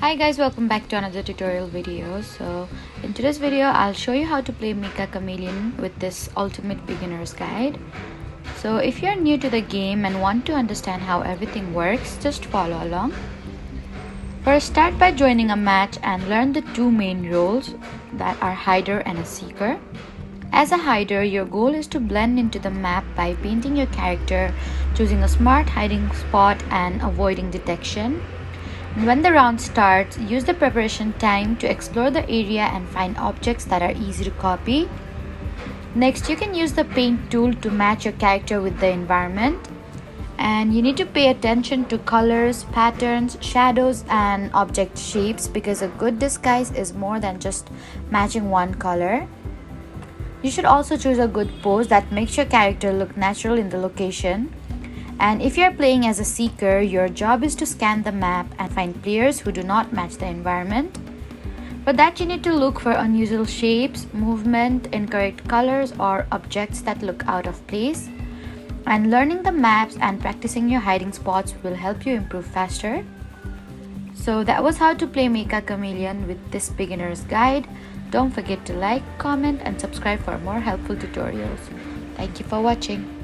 Hi guys, welcome back to another tutorial video. So in today's video I'll show you how to play Meccha Chameleon with this ultimate beginner's guide. So if you're new to the game and want to understand how everything works, just follow along. First, start by joining a match and learn the two main roles that are hider and a seeker. As a hider, your goal is to blend into the map by painting your character, choosing a smart hiding spot and avoiding detection. When the round starts, use the preparation time to explore the area and find objects that are easy to copy. Next, you can use the paint tool to match your character with the environment. And you need to pay attention to colors, patterns, shadows, and object shapes because a good disguise is more than just matching one color. You should also choose a good pose that makes your character look natural in the location. And if you're playing as a seeker, your job is to scan the map and find players who do not match the environment. For that, you need to look for unusual shapes, movement, incorrect colors, or objects that look out of place. And learning the maps and practicing your hiding spots will help you improve faster. So that was how to play Meccha Chameleon with this beginner's guide. Don't forget to like, comment, and subscribe for more helpful tutorials. Thank you for watching.